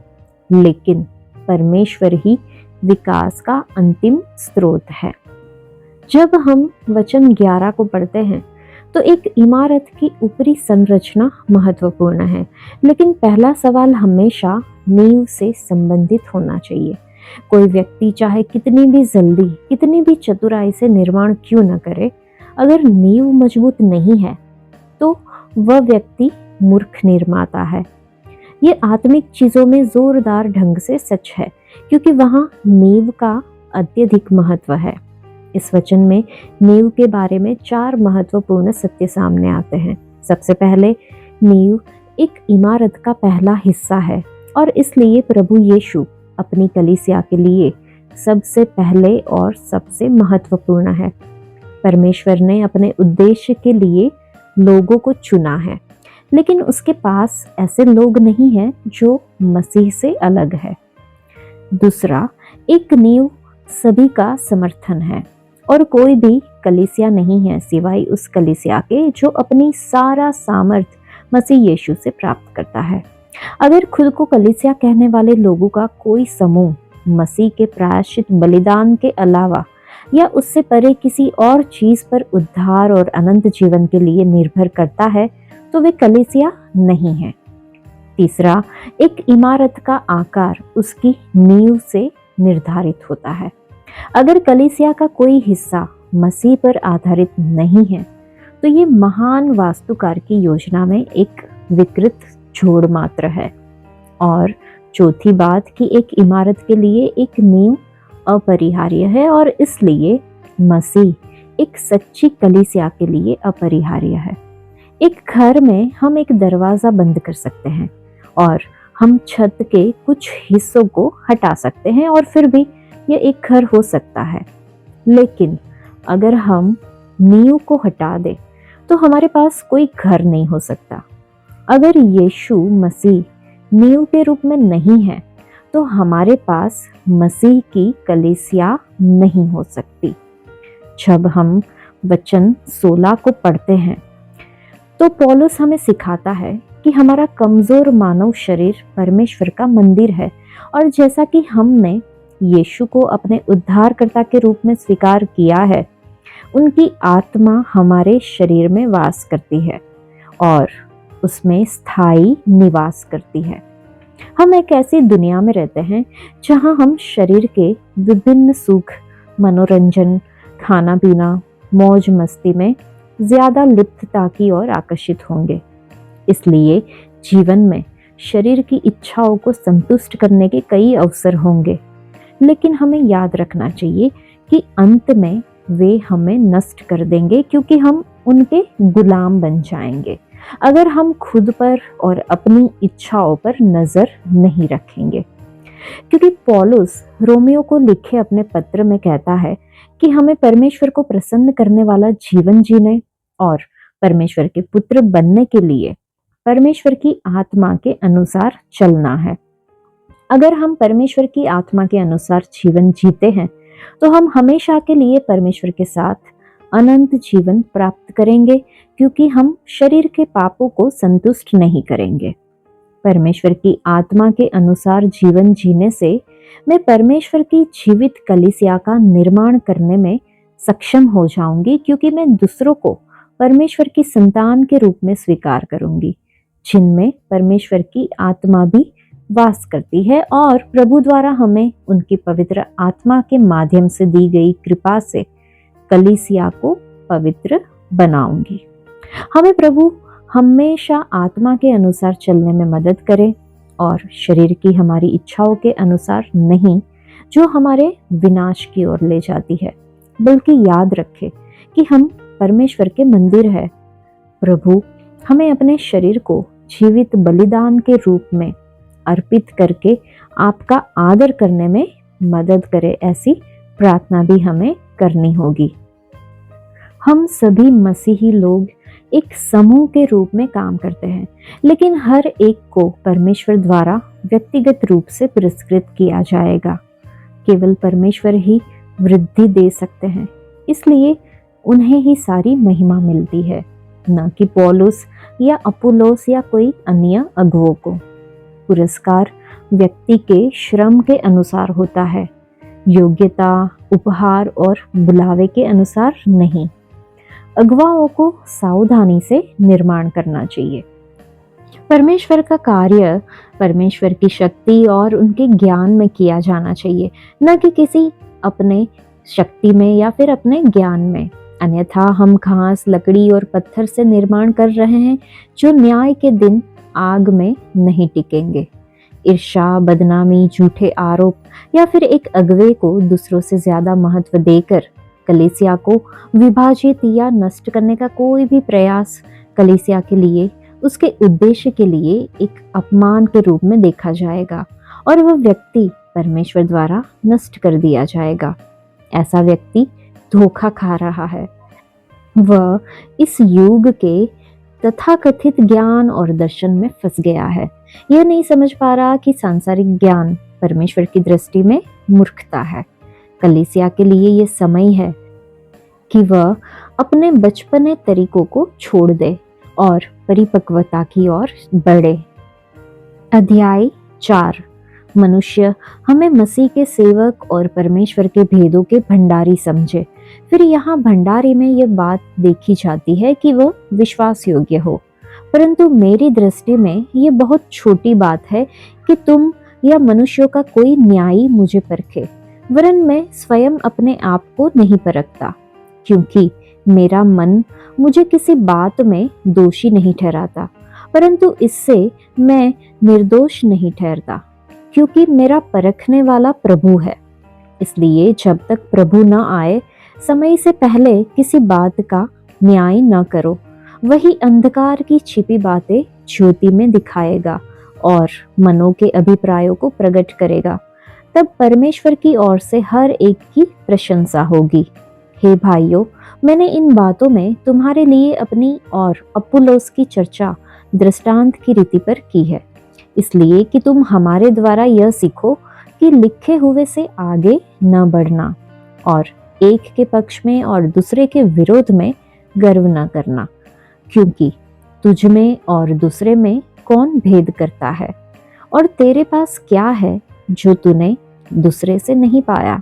लेकिन परमेश्वर ही विकास का अंतिम स्रोत है। जब हम वचन 11 को पढ़ते हैं तो एक इमारत की ऊपरी संरचना महत्वपूर्ण है, लेकिन पहला सवाल हमेशा नींव से संबंधित होना चाहिए। कोई व्यक्ति चाहे कितनी भी जल्दी, कितनी भी चतुराई से निर्माण क्यों न करे, अगर नींव मजबूत नहीं है तो वह व्यक्ति मूर्ख निर्माता है। ये आत्मिक चीजों में जोरदार ढंग से सच है, क्योंकि वहां नींव का अत्यधिक महत्व है। इस वचन में नींव के बारे में 4 महत्वपूर्ण सत्य सामने आते हैं। सबसे पहले, नींव एक इमारत का पहला हिस्सा है और इसलिए प्रभु यीशु अपनी कलीसिया के लिए सबसे पहले और सबसे महत्वपूर्ण है। परमेश्वर ने अपने उद्देश्य के लिए लोगों को चुना है, लेकिन उसके पास ऐसे लोग नहीं हैं जो मसीह से अलग है। दूसरा, एक नींव सभी का समर्थन है और कोई भी कलीसिया नहीं है सिवाय उस कलीसिया के जो अपनी सारा सामर्थ मसीह यीशु से प्राप्त करता है। अगर खुद को कलीसिया कहने वाले लोगों का कोई समूह मसीह के प्रायश्चित बलिदान के अलावा या उससे परे किसी और चीज पर उद्धार और अनंत जीवन के लिए निर्भर करता है तो वे कलीसिया नहीं है। तीसरा, एक इमारत का आकार उसकी नींव से निर्धारित होता है। अगर कलीसिया का कोई हिस्सा मसीह पर आधारित नहीं है तो ये महान वास्तुकार की योजना में एक विकृत जोड़ मात्र है। और चौथी बात कि एक इमारत के लिए एक नींव अपरिहार्य है और इसलिए मसीह एक सच्ची कलीसिया के लिए अपरिहार्य है। एक घर में हम एक दरवाजा बंद कर सकते हैं और हम छत के कुछ हिस्सों को हटा सकते हैं और फिर भी यह एक घर हो सकता है, लेकिन अगर हम नींव को हटा दें तो हमारे पास कोई घर नहीं हो सकता। अगर यीशु मसीह नींव के रूप में नहीं है तो हमारे पास मसीह की कलीसिया नहीं हो सकती। जब हम वचन 16 को पढ़ते हैं तो पौलुस हमें सिखाता है कि हमारा कमजोर मानव शरीर परमेश्वर का मंदिर है और जैसा कि हमने यीशु को अपने उद्धारकर्ता के रूप में स्वीकार किया है, उनकी आत्मा हमारे शरीर में वास करती है और उसमें स्थायी निवास करती है। हम एक ऐसी दुनिया में रहते हैं जहां हम शरीर के विभिन्न सुख, मनोरंजन, खाना पीना, मौज मस्ती में ज्यादा लिप्तता की ओर आकर्षित होंगे। इसलिए जीवन में शरीर की इच्छाओं को संतुष्ट करने के कई अवसर होंगे, लेकिन हमें याद रखना चाहिए कि अंत में वे हमें नष्ट कर देंगे, क्योंकि हम उनके गुलाम बन जाएंगे अगर हम खुद पर और अपनी इच्छाओं पर नजर नहीं रखेंगे। क्योंकि पौलुस रोमियो को लिखे अपने पत्र में कहता है कि हमें परमेश्वर को प्रसन्न करने वाला जीवन जीने और परमेश्वर के पुत्र बनने के लिए परमेश्वर की आत्मा के अनुसार चलना है। अगर हम परमेश्वर की आत्मा के अनुसार जीवन जीते हैं तो हम हमेशा के लिए परमेश्वर के साथ अनंत जीवन प्राप्त करेंगे, क्योंकि हम शरीर के पापों को संतुष्ट नहीं करेंगे। परमेश्वर की आत्मा के अनुसार जीवन जीने से मैं परमेश्वर की जीवित कलीसिया का निर्माण करने में सक्षम हो जाऊंगी, क्योंकि मैं दूसरों को परमेश्वर की संतान के रूप में स्वीकार करूंगी, जिनमें परमेश्वर की आत्मा भी वास करती है और प्रभु द्वारा हमें उनकी पवित्र आत्मा के माध्यम से दी गई कृपा से कलीसिया को पवित्र बनाऊंगी। हमें प्रभु हमेशा आत्मा के अनुसार चलने में मदद करे और शरीर की हमारी इच्छाओं के अनुसार नहीं, जो हमारे विनाश की ओर ले जाती है। बल्कि याद रखे कि हम परमेश्वर के मंदिर है, प्रभु हमें अपने शरीर को जीवित बलिदान के रूप में अर्पित करके आपका आदर करने में मदद करे, ऐसी प्रार्थना भी हमें करनी होगी। हम सभी मसीही लोग एक समूह के रूप में काम करते हैं, लेकिन हर एक को परमेश्वर द्वारा व्यक्तिगत रूप से पुरस्कृत किया जाएगा। केवल परमेश्वर ही वृद्धि दे सकते हैं, इसलिए उन्हें ही सारी महिमा मिलती है, न कि पौलुस या अपुल्लोस या कोई अन्य अगुवों को। पुरस्कार व्यक्ति के श्रम के अनुसार होता है, योग्यता, उपहार और बुलावे के अनुसार नहीं। अगुवाओं को सावधानी से निर्माण करना चाहिए। परमेश्वर का कार्य परमेश्वर की शक्ति और उनके ज्ञान में किया जाना चाहिए, न कि किसी अपने शक्ति में या फिर अपने ज्ञान में। अन्यथा हम घास, लकड़ी और पत्थर से निर्माण कर रहे हैं, जो न्याय के दिन आग में नहीं टिकेंगे। ईर्ष्या, बदनामी, झूठे आरोप या फिर एक अगुवे को दूसरों से ज्यादा महत्व देकर कलीसिया को विभाजित या नष्ट करने का कोई भी प्रयास कलीसिया के लिए, उसके उद्देश्य के लिए एक अपमान के रूप में देखा जाएगा और वह व्यक्ति परमेश्वर द्वारा नष्ट कर दिया जाएगा। ऐसा व्यक्ति धोखा खा रहा है। वह इस युग के तथाकथित ज्ञान और दर्शन में फंस गया है। यह नहीं समझ पा रहा कि सांसारिक ज्ञान परमेश्वर की दृष्टि में मूर्खता है। कलीसिया के लिए यह समय है कि वह अपने बचपने तरीकों को छोड़ दे और परिपक्वता की ओर बढ़े। अध्याय 4। मनुष्य हमें मसीह के सेवक और परमेश्वर के भेदों के भंडारी समझे। फिर यहाँ भंडारी में यह बात देखी जाती है कि वह विश्वास योग्य हो, परंतु मेरी दृष्टि में यह बहुत छोटी बात है कि तुम या मनुष्यों का कोई न्यायी मुझे परखे, वरन मैं स्वयं अपने आप को नहीं परखता, क्योंकि मेरा मन मुझे किसी बात में दोषी नहीं ठहराता, परंतु इससे मैं निर्दोष नहीं ठहरता, क्योंकि मेरा परखने वाला प्रभु है। इसलिए जब तक प्रभु न आए, समय से पहले किसी बात का न्याय न करो। वही अंधकार की छिपी बातें ज्योति में दिखाएगा और मनों के अभिप्रायों को प्रकट करेगा। तब परमेश्वर की ओर से हर एक की प्रशंसा होगी। हे भाइयों, मैंने इन बातों में तुम्हारे लिए अपनी और अपुल्लोस की चर्चा दृष्टांत की रीति पर की है, इसलिए कि तुम हमारे द्वारा यह सीखो कि लिखे हुए से आगे न बढ़ना और एक के पक्ष में और दूसरे के विरोध में गर्व न करना, क्योंकि तुझ में और दूसरे में कौन भेद करता है, और तेरे पास क्या है जो तूने दूसरे से नहीं पाया,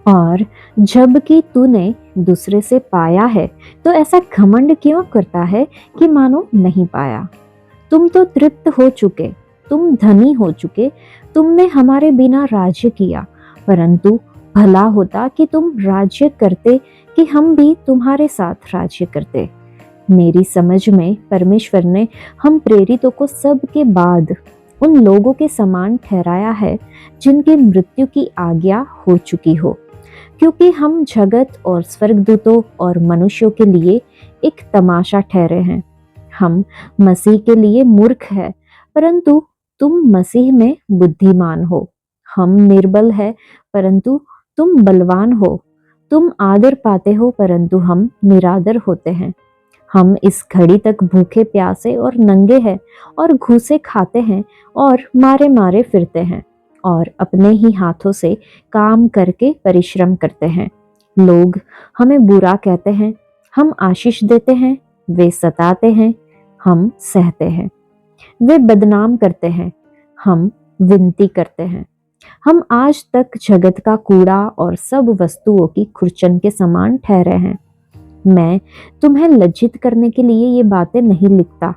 और जबकि तूने दूसरे से पाया है तो ऐसा घमंड क्यों करता है कि मानो नहीं पाया। तुम तो तृप्त हो चुके, तुम धनी हो चुके, तुमने हमारे बिना राज्य किया, परंतु भला होता कि तुम राज्य करते, कि हम भी तुम्हारे साथ राज्य करते। मेरी समझ में परमेश्वर ने हम प्रेरितों को सबके बाद उन लोगों के समान ठहराया है जिनकी मृत्यु की आज्ञा हो चुकी हो, क्योंकि हम जगत और स्वर्गदूतों और मनुष्यों के लिए एक तमाशा ठहरे हैं। हम मसीह के लिए मूर्ख है, परंतु तुम मसीह में बुद्धिमान हो। हम निर्बल है, परंतु तुम बलवान हो। तुम आदर पाते हो, परंतु हम निरादर होते हैं। हम इस घड़ी तक भूखे, प्यासे और नंगे हैं, और घूसे खाते हैं और मारे मारे फिरते हैं, और अपने ही हाथों से काम करके परिश्रम करते हैं। लोग हमें बुरा कहते हैं, हम आशीष देते हैं। वे सताते हैं, हम सहते हैं। वे बदनाम करते हैं, हम विनती करते हैं। हम आज तक जगत का कूड़ा और सब वस्तुओं की खुरचन के समान ठहरे हैं। मैं तुम्हें लज्जित करने के लिए ये बातें नहीं लिखता,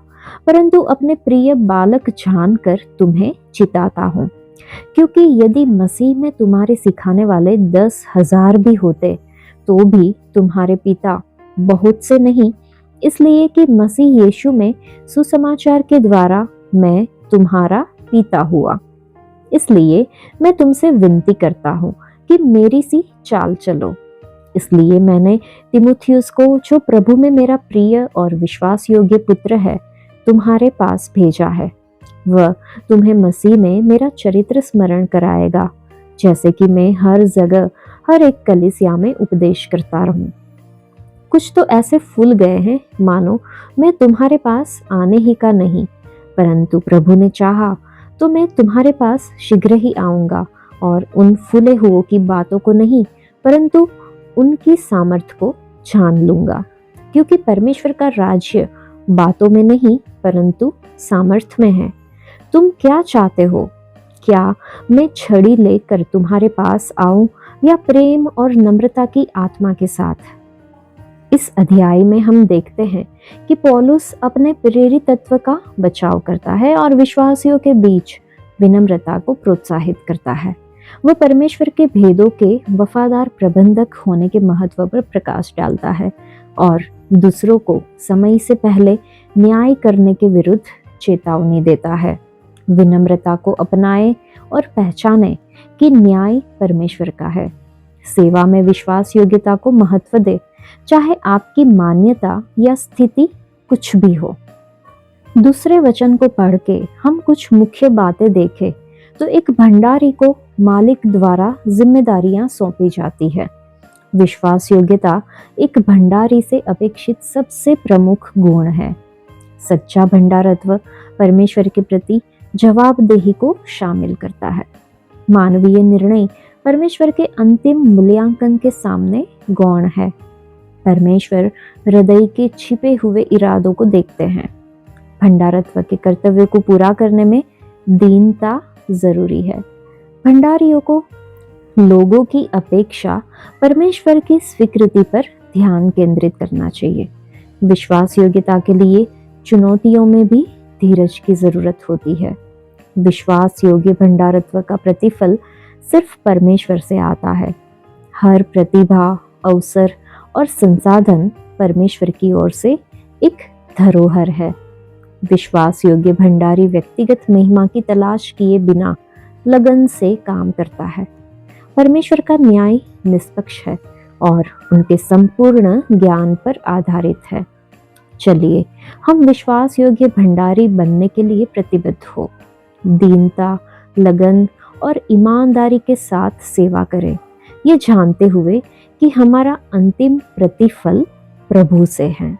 परंतु अपने प्रिय बालक जानकर तुम्हें चिताता हूँ, क्योंकि यदि मसीह में तुम्हारे सिखाने वाले 10,000 भी होते, तो भी तुम्हारे पिता बहुत से नहीं, इसलिए कि मसीह यीशु में सुसमाचार के द्वारा मैं तुम्हारा पिता हुआ। इसलिए मैं तुमसे विनती करता हूँ कि मेरी सी चाल चलो। इसलिए मैंने तिमुथियुस को, जो प्रभु में मेरा प्रिय और विश्वास योग्य पुत्र है, तुम्हारे पास भेजा है। वह तुम्हें मसीह में मेरा चरित्र स्मरण कराएगा, जैसे कि मैं हर जगह हर एक कलीसिया में उपदेश करता रहूं। कुछ तो ऐसे फूल गए हैं मानो मैं तुम्हारे पास आने ही का नहीं, परंतु प्रभु ने चाहा तो मैं तुम्हारे पास शीघ्र ही आऊंगा, और उन फूले हुओं की बातों को नहीं, परंतु उनकी सामर्थ को जान लूंगा। क्योंकि परमेश्वर का राज्य बातों में नहीं, परंतु सामर्थ में है। तुम क्या चाहते हो? क्या मैं छड़ी लेकर तुम्हारे पास आऊं, या प्रेम और नम्रता की आत्मा के साथ? इस अध्याय में हम देखते हैं कि पौलुस अपने प्रेरित तत्व का बचाव करता है और विश्वासियों के बीच विनम्रता को प्रोत्साहित करता है। वह परमेश्वर के भेदों के वफादार प्रबंधक होने के महत्व पर प्रकाश डालता है और दूसरों को समय से पहले न्याय करने के विरुद्ध चेतावनी देता है। विनम्रता को अपनाएं और पहचानें कि न्याय परमेश्वर का है। सेवा में विश्वास योग्यता को महत्व दे, चाहे आपकी मान्यता या स्थिति कुछ भी हो। दूसरे वचन को पढ़ के हम कुछ मुख्य बातें देखें तो एक भंडारी को मालिक द्वारा जिम्मेदारियां सौंपी जाती है। विश्वास योग्यता एक भंडारी से अपेक्षित सबसे प्रमुख गुण है। सच्चा भंडारत्व परमेश्वर के प्रति जवाबदेही को शामिल करता है। मानवीय निर्णय परमेश्वर के अंतिम मूल्यांकन के सामने गौण है। परमेश्वर हृदय के छिपे हुए इरादों को देखते हैं। भंडारत्व के कर्तव्य को पूरा करने में दीनता जरूरी है। भंडारियों को लोगों की अपेक्षा परमेश्वर की स्वीकृति पर ध्यान केंद्रित करना चाहिए। विश्वास योग्यता के लिए चुनौतियों में भी धीरज की जरूरत होती है। विश्वास योग्य भंडारत्व का प्रतिफल सिर्फ परमेश्वर से आता है। हर प्रतिभा, अवसर और संसाधन परमेश्वर की ओर से एक धरोहर है। विश्वास योग्य भंडारी व्यक्तिगत महिमा की तलाश किए बिना लगन से काम करता है। परमेश्वर का न्याय निष्पक्ष है और उनके संपूर्ण ज्ञान पर आधारित है। चलिए हम विश्वास योग्य भंडारी बनने के लिए प्रतिबद्ध हो। दीनता, लगन और ईमानदारी के साथ सेवा करें, ये जानते हुए कि हमारा अंतिम प्रतिफल प्रभु से है।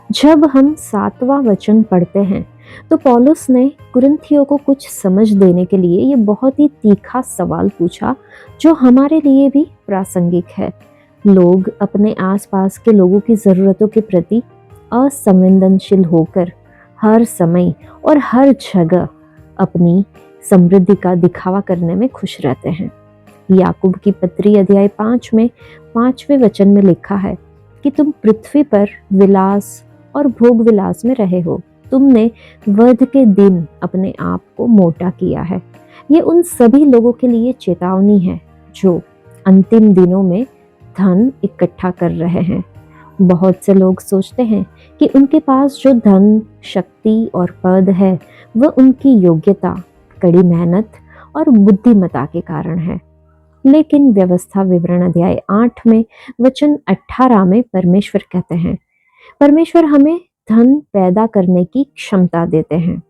जब हम 7वां वचन पढ़ते हैं तो पौलुस ने कुरिन्थियों को कुछ समझ देने के लिए ये बहुत ही तीखा सवाल पूछा, जो हमारे लिए भी प्रासंगिक है। लोग अपने आसपास के लोगों की ज़रूरतों के प्रति असंवेदनशील होकर हर समय और हर जगह अपनी समृद्धि का दिखावा करने में खुश रहते हैं। याकूब की पत्री अध्याय 5 में 5वें वचन में लिखा है कि तुम पृथ्वी पर विलास और भोग विलास में रहे हो। तुमने वध के दिन अपने आप को मोटा किया है। ये उन सभी लोगों के लिए चेतावनी है जो अंतिम दिनों में धन इकट्ठा कर रहे हैं। बहुत से लोग सोचते हैं कि उनके पास जो धन, शक्ति और पद है वह उनकी योग्यता, कड़ी मेहनत और बुद्धिमत्ता के कारण है। लेकिन व्यवस्था विवरण अध्याय 8 में वचन 18 में परमेश्वर कहते हैं, परमेश्वर हमें धन पैदा करने की क्षमता देते हैं।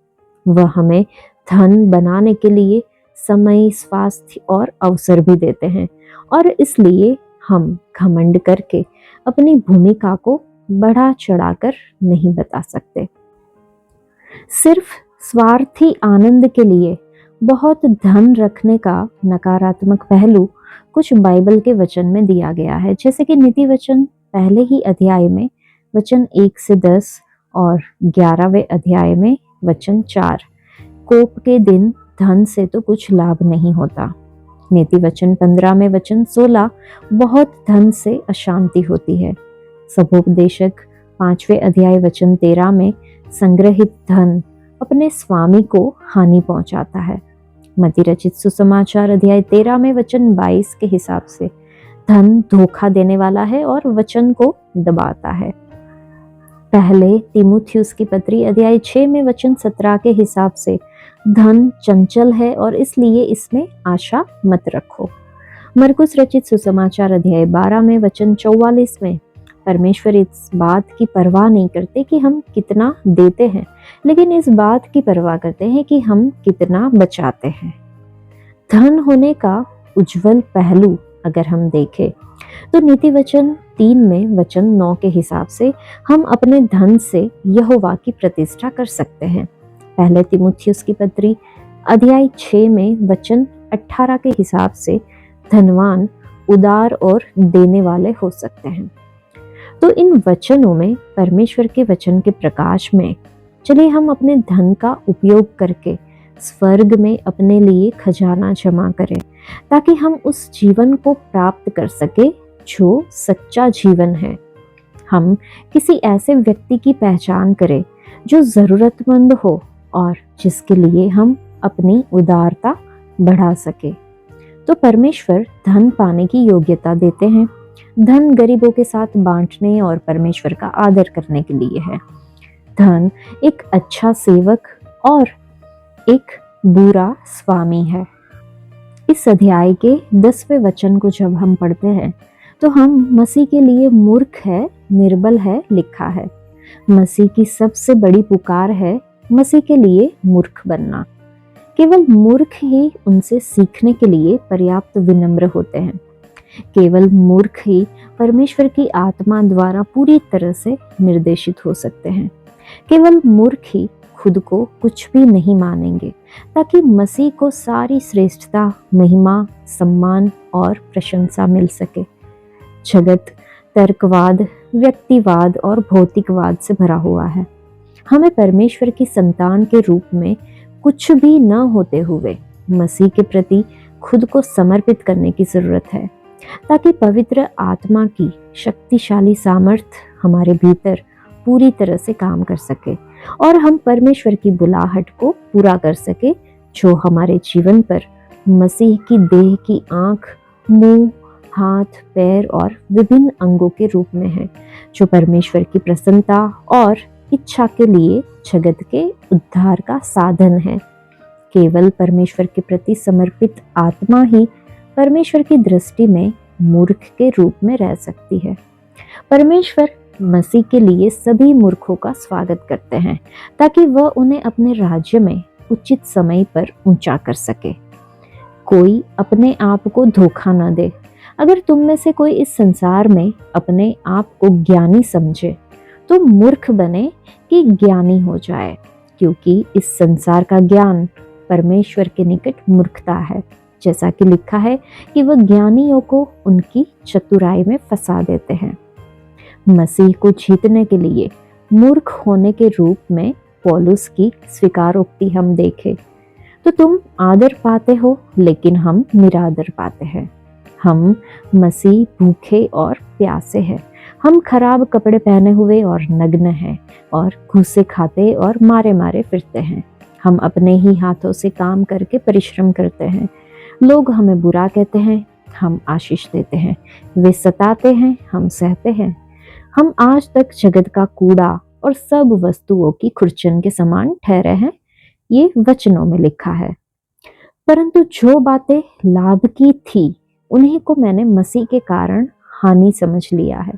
वह हमें धन बनाने के लिए समय, स्वास्थ्य और अवसर भी देते हैं, और इसलिए हम घमंड करके अपनी भूमिका को बढ़ा चढ़ाकर नहीं बता सकते। सिर्फ स्वार्थी आनंद के लिए बहुत धन रखने का नकारात्मक पहलू कुछ बाइबल के वचन में दिया गया है, जैसे कि नीति वचन पहले ही अध्याय में वचन 1 से 10 और 11वें अध्याय में वचन 4। कोप के दिन धन से तो कुछ लाभ नहीं होता। नीति वचन 15 में वचन 16, बहुत धन से अशांति होती है। सबोपदेशक 5वें अध्याय वचन 13 में संग्रहित धन अपने स्वामी को हानि पहुंचाता है। मती रचित सुसमाचार अध्याय 13 में वचन 22 के हिसाब से धन धोखा देने वाला है और वचन को दबाता है। पहले तीमुथियुस की पत्री अध्याय 6 में वचन 17 के हिसाब से धन चंचल है और इसलिए इसमें आशा मत रखो। मरकुस रचित सुसमाचार अध्याय 12 में वचन 44 में परमेश्वर इस बात की परवाह नहीं करते कि हम कितना देते हैं, लेकिन इस बात की परवाह करते हैं कि हम कितना बचाते हैं। धन होने का उज्जवल पहलू अगर हम देखें तो नीति वचन 3 में वचन 9 के हिसाब से हम अपने धन से यहोवा की प्रतिष्ठा कर सकते हैं। पहले तीमुथियुस की पत्री अध्याय 6 में वचन 18 के हिसाब से धनवान उदार और देने वाले हो सकते हैं। तो इन वचनों में परमेश्वर के वचन के प्रकाश में चलिए हम अपने धन का उपयोग करके स्वर्ग में अपने लिए खजाना जमा करें, ताकि हम उस जीवन को प्राप्त कर सके जो सच्चा जीवन है। हम किसी ऐसे व्यक्ति की पहचान करें जो जरूरतमंद हो और जिसके लिए हम अपनी उदारता बढ़ा सके। तो परमेश्वर धन पाने की योग्यता देते हैं। धन गरीबों के साथ बांटने और परमेश्वर का आदर करने के लिए है। धन एक अच्छा सेवक और एक बुरा स्वामी है। इस अध्याय के 10वें वचन को जब हम पढ़ते हैं तो हम मसीह के लिए मूर्ख है, निर्बल है लिखा है। मसीह की सबसे बड़ी पुकार है मसीह के लिए मूर्ख बनना। केवल मूर्ख ही उनसे सीखने के लिए पर्याप्त विनम्र होते हैं। केवल मूर्ख ही परमेश्वर की आत्मा द्वारा पूरी तरह से निर्देशित हो सकते हैं। केवल मूर्ख ही खुद को कुछ भी नहीं मानेंगे, ताकि मसीह को सारी श्रेष्ठता, महिमा, सम्मान और प्रशंसा मिल सके। जगत तर्कवाद, व्यक्तिवाद और भौतिकवाद से भरा हुआ है। हमें परमेश्वर की संतान के रूप में कुछ भी न होते हुए मसीह के प्रति खुद को समर्पित करने की जरूरत है, ताकि पवित्र आत्मा की शक्तिशाली सामर्थ्य हमारे भीतर पूरी तरह से काम कर सके और हम परमेश्वर की बुलाहट को पूरा कर सके, जो हमारे जीवन पर मसीह की देह की आंख, मुंह, हाथ, पैर और विभिन्न अंगों के रूप में है, जो परमेश्वर की प्रसन्नता और इच्छा के लिए जगत के उद्धार का साधन है। केवल परमेश्वर के प्रति समर्पित आत्मा ही परमेश्वर की दृष्टि में मूर्ख के रूप में रह सकती है। परमेश्वर मसीह के लिए सभी मूर्खों का स्वागत करते हैं, ताकि वह उन्हें अपने राज्य में उचित समय पर ऊंचा कर सके। कोई अपने आप को धोखा न दे। अगर तुम में से कोई इस संसार में अपने आप को ज्ञानी समझे तो मूर्ख बने कि ज्ञानी हो जाए, क्योंकि इस संसार का ज्ञान परमेश्वर के निकट मूर्खता है। जैसा कि लिखा है कि वह ज्ञानियों को उनकी चतुराई में फंसा देते हैं। मसीह को जीतने के लिए मूर्ख होने के रूप में पौलुस की स्वीकारोक्ति हम देखें तो तुम आदर पाते हो, लेकिन हम निरादर पाते हैं। हम मसीह भूखे और प्यासे हैं। हम खराब कपड़े पहने हुए और नग्न हैं और घूसे खाते और मारे मारे फिरते हैं। हम अपने ही हाथों से काम करके परिश्रम करते हैं। लोग हमें बुरा कहते हैं, हम आशीष देते हैं। वे सताते हैं, हम सहते हैं। हम आज तक जगत का कूड़ा और सब वस्तुओं की खुरचन के समान ठहरे हैं। ये वचनों में लिखा है। परंतु जो बातें लाभ की थी, उन्हीं को मैंने मसीह के कारण हानि समझ लिया है,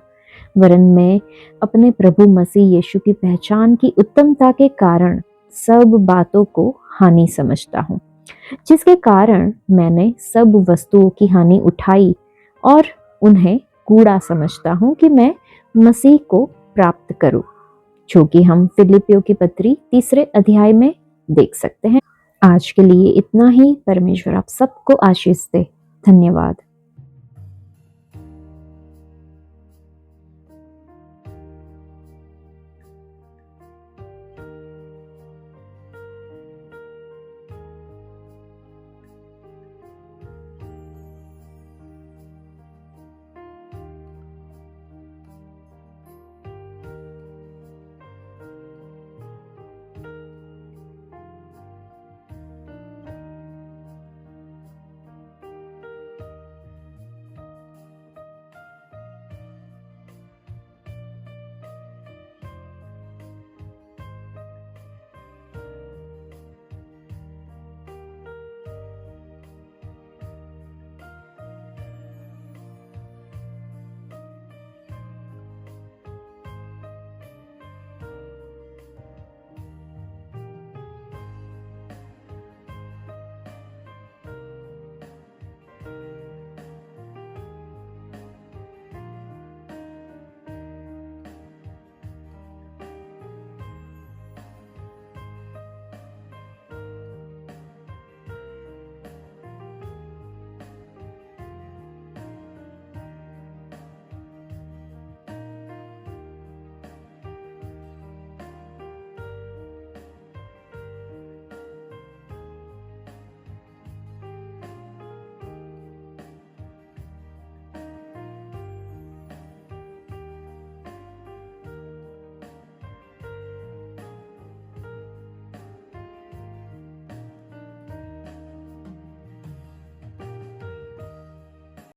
वरन मैं अपने प्रभु मसीह यीशु की पहचान की उत्तमता के कारण सब बातों को हानि समझता हूँ, जिसके कारण मैंने सब वस्तुओं की हानि उठाई और उन्हें कूड़ा समझता हूँ कि मैं मसीह को प्राप्त करूं, जो कि हम फिलिपियों की पत्री 3 अध्याय में देख सकते हैं। आज के लिए इतना ही। परमेश्वर आप सबको आशीष दे। धन्यवाद।